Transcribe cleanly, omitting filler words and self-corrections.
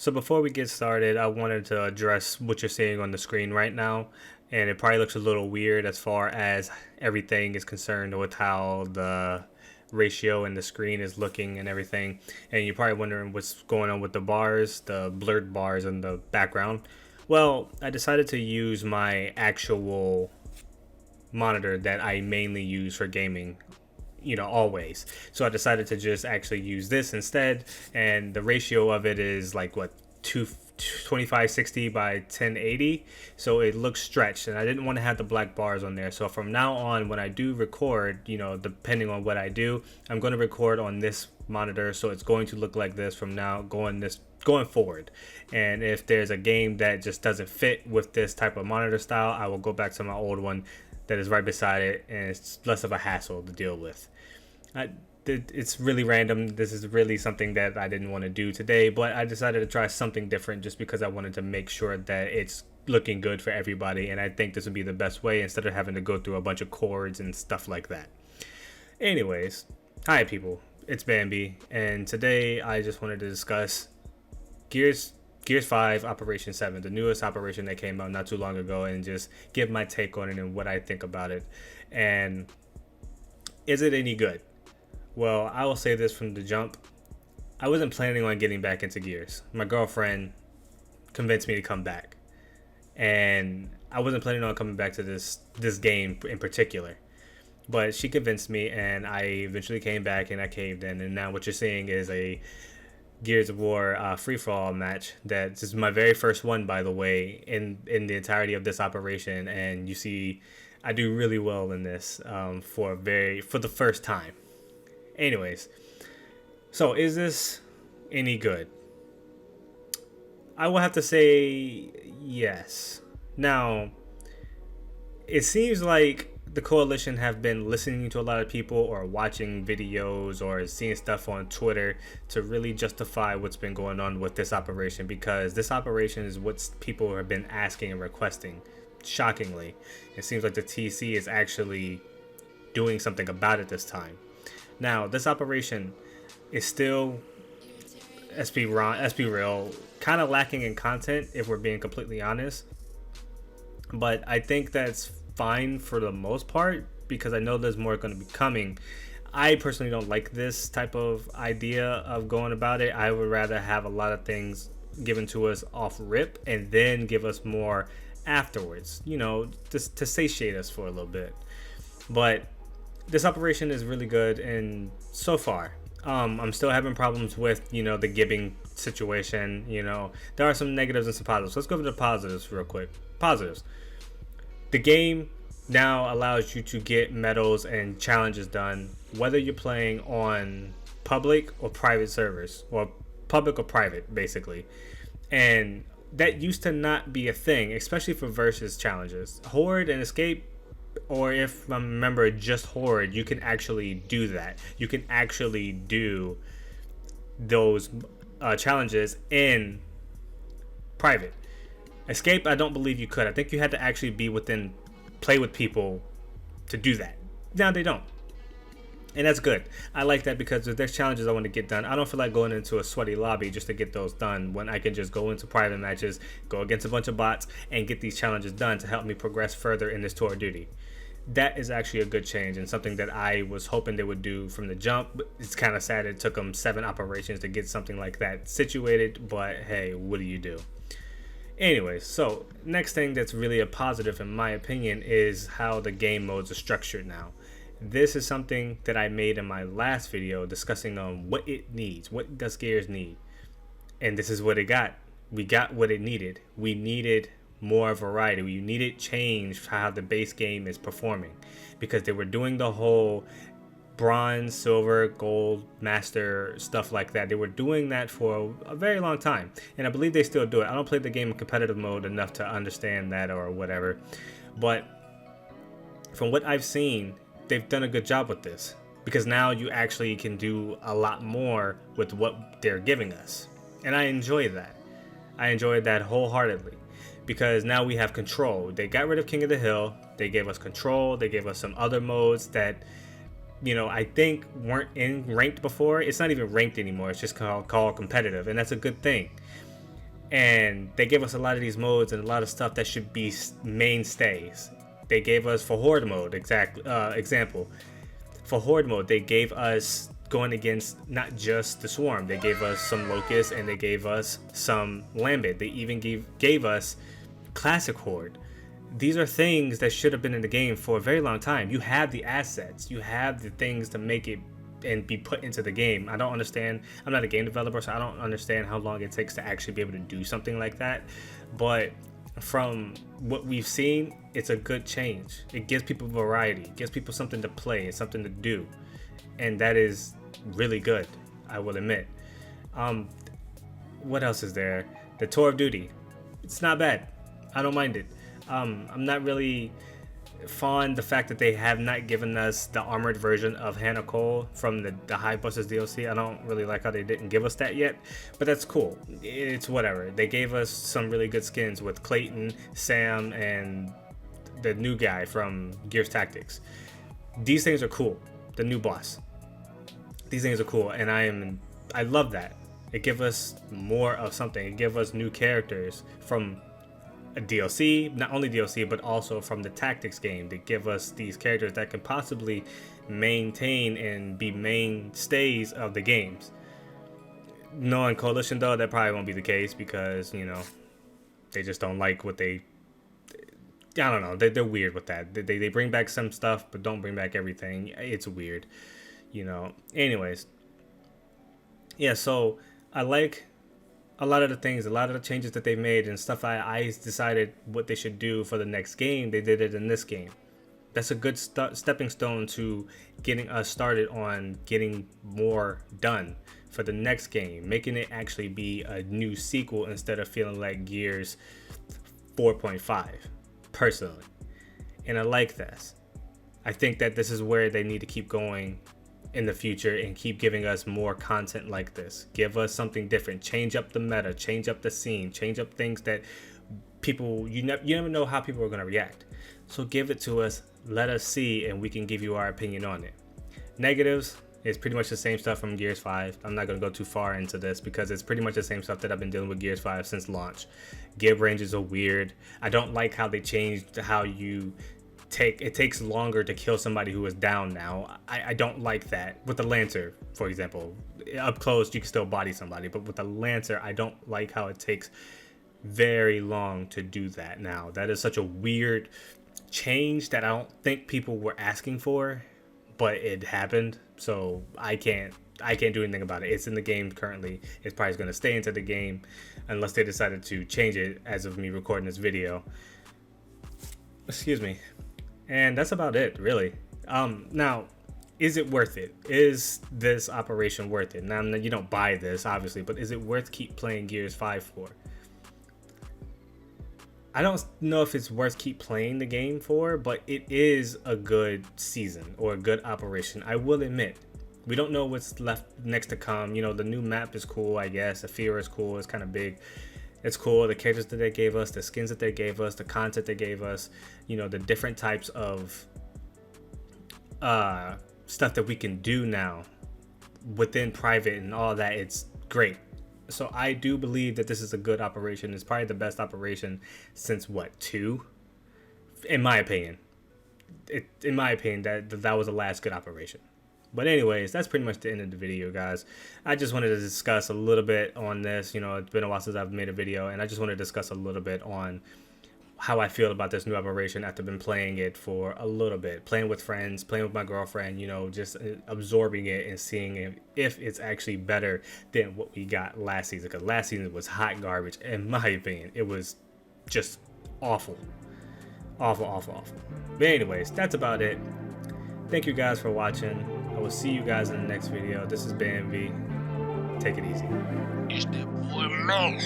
So before we get started, I wanted to address what you're seeing on the screen right now, and it probably looks a little weird as far as everything is concerned with how the ratio in the screen is looking and everything. And you're probably wondering what's going on with the bars, the blurred bars in the background. Well, I decided to use my actual monitor that I mainly use for gaming, always. So I decided to just actually use this instead, and the ratio of it is like what, 2560 by 1080, so it looks stretched, and I didn't want to have the black bars on there. So from now on, when I do record, depending on what I do, I'm going to record on this monitor, so it's going to look like this from now going forward. And if there's a game that just doesn't fit with this type of monitor style, I will go back to my old one that is right beside it, and it's less of a hassle to deal with. It's really random. This is really something that I didn't want to do today, but I decided to try something different just because I wanted to make sure that it's looking good for everybody, and I think this would be the best way instead of having to go through a bunch of cords and stuff like that. Anyways, hi people, it's Bambi, and today I just wanted to discuss Gears Gears 5 Operation 7, the newest operation that came out not too long ago, and just give my take on it and what I think about it. And is it any good? Well, I will say this from the jump. I wasn't planning on getting back into Gears. My girlfriend convinced me to come back. And I wasn't planning on coming back to this game in particular. But she convinced me, and I eventually came back and I caved in. And now what you're seeing is a Gears of War free-for-all match. This is my very first one, by the way, in the entirety of this operation. And you see, I do really well in this for the first time. Anyways, so is this any good? I will have to say yes. Now, it seems like the coalition have been listening to a lot of people or watching videos or seeing stuff on Twitter to really justify what's been going on with this operation, because this operation is what people have been asking and requesting. Shockingly, it seems like the TC is actually doing something about it this time. Now, this operation is still, let's be real, kind of lacking in content if we're being completely honest. But I think that's fine for the most part, because I know there's more going to be coming. I personally don't like this type of idea of going about it. I would rather have a lot of things given to us off rip and then give us more afterwards, just to satiate us for a little bit. But this operation is really good, and so far, I'm still having problems with, the gibbing situation. There are some negatives and some positives. Let's go over the positives real quick. Positives. The game now allows you to get medals and challenges done, whether you're playing on public or private servers, or public or private, basically. And that used to not be a thing, especially for versus challenges. Horde and Escape, or if I remember just Horde, you can actually do that. You can actually do those challenges in private. Escape, I don't believe you could. I think you had to actually be play with people to do that. Now they don't. And that's good. I like that, because if there's challenges I want to get done, I don't feel like going into a sweaty lobby just to get those done, when I can just go into private matches, go against a bunch of bots, and get these challenges done to help me progress further in this tour of duty. That is actually a good change, and something that I was hoping they would do from the jump. But it's kind of sad it took them 7 operations to get something like that situated, but hey, what do you do? Anyways, so next thing that's really a positive in my opinion is how the game modes are structured now. This is something that I made in my last video discussing on what it needs. What does Gears need? And this is what it got. We got what it needed. We needed more variety. We needed change for how the base game is performing, because they were doing the whole bronze, silver, gold, master stuff like that. They were doing that for a very long time, and I believe they still do it. I don't play the game in competitive mode enough to understand that or whatever, but from what I've seen, they've done a good job with this, because now you actually can do a lot more with what they're giving us, and I enjoy that. I enjoyed that wholeheartedly, because now we have control. They got rid of King of the Hill. They gave us control. They gave us some other modes that, I think weren't in ranked before. It's not even ranked anymore. It's just called competitive, and that's a good thing. And they gave us a lot of these modes and a lot of stuff that should be mainstays. They gave us for horde mode, example. For horde mode, they gave us going against not just the swarm. They gave us some locusts and they gave us some lambent. They even gave us classic horde. These are things that should have been in the game for a very long time. You have the assets, you have the things to make it and be put into the game. I don't understand. I'm not a game developer, so I don't understand how long it takes to actually be able to do something like that. But from what we've seen, it's a good change. It gives people variety, it gives people something to play and something to do, and that is really good, I will admit. What else is there? The tour of duty, it's not bad. I don't mind it. I'm not really fond the fact that they have not given us the armored version of Hannah Cole from the Hive Busters DLC. I don't really like how they didn't give us that yet, but that's cool. It's whatever. They gave us some really good skins with Clayton, Sam, and the new guy from Gears Tactics. These things are cool. The new boss. These things are cool, and I love that. It gives us more of something. It gives us new characters from a DLC, not only DLC, but also from the Tactics game. They give us these characters that can possibly maintain and be mainstays of the games. Knowing Coalition, though, that probably won't be the case because, you know, they just don't like what I don't know. They're weird with that. They bring back some stuff, but don't bring back everything. It's weird, you know. Anyways, yeah, so I like a lot of the things, a lot of the changes that they made and stuff I decided what they should do for the next game. They did it in this game. That's a good stepping stone to getting us started on getting more done for the next game, making it actually be a new sequel instead of feeling like Gears 4.5, personally. And I like this. I think that this is where they need to keep going in the future and keep giving us more content like this. Give us something different. Change up the meta, change up the scene, change up things that people, you never know how people are going to react. So give it to us, let us see, and we can give you our opinion on it. Negatives is pretty much the same stuff from Gears 5. I'm not going to go too far into this because it's pretty much the same stuff that I've been dealing with Gears 5 since launch. Give ranges are weird. I don't like how they changed how you it takes longer to kill somebody who is down now. I don't like that. With the Lancer, for example, up close you can still body somebody, but with the Lancer, I don't like how it takes very long to do that now. That is such a weird change that I don't think people were asking for, but it happened, so I can't do anything about it. It's in the game currently. It's probably going to stay into the game unless they decided to change it as of me recording this video. Excuse me. And that's about it, really. Now, is it worth it? Is this operation worth it? Now, you don't buy this, obviously, but is it worth keep playing Gears 5 for? I don't know if it's worth keep playing the game for, but it is a good season or a good operation. I will admit, we don't know what's left next to come. You know, the new map is cool, I guess. The Fear is cool. It's kind of big. It's cool. The characters that they gave us, the skins that they gave us, the content they gave us, you know, the different types of stuff that we can do now within private and all that. It's great. So I do believe that this is a good operation. It's probably the best operation since what, 2? In my opinion. In my opinion, that was the last good operation. But anyways, that's pretty much the end of the video, guys. I just wanted to discuss a little bit on this. You know, it's been a while since I've made a video, and I just want to discuss a little bit on how I feel about this new operation after been playing it for a little bit. Playing with friends, playing with my girlfriend, you know, just absorbing it and seeing if it's actually better than what we got last season. Because last season was hot garbage, in my opinion. It was just awful. Awful. But anyways, that's about it. Thank you guys for watching. I will see you guys in the next video. This is BMV. Take it easy. It's that boy Mel.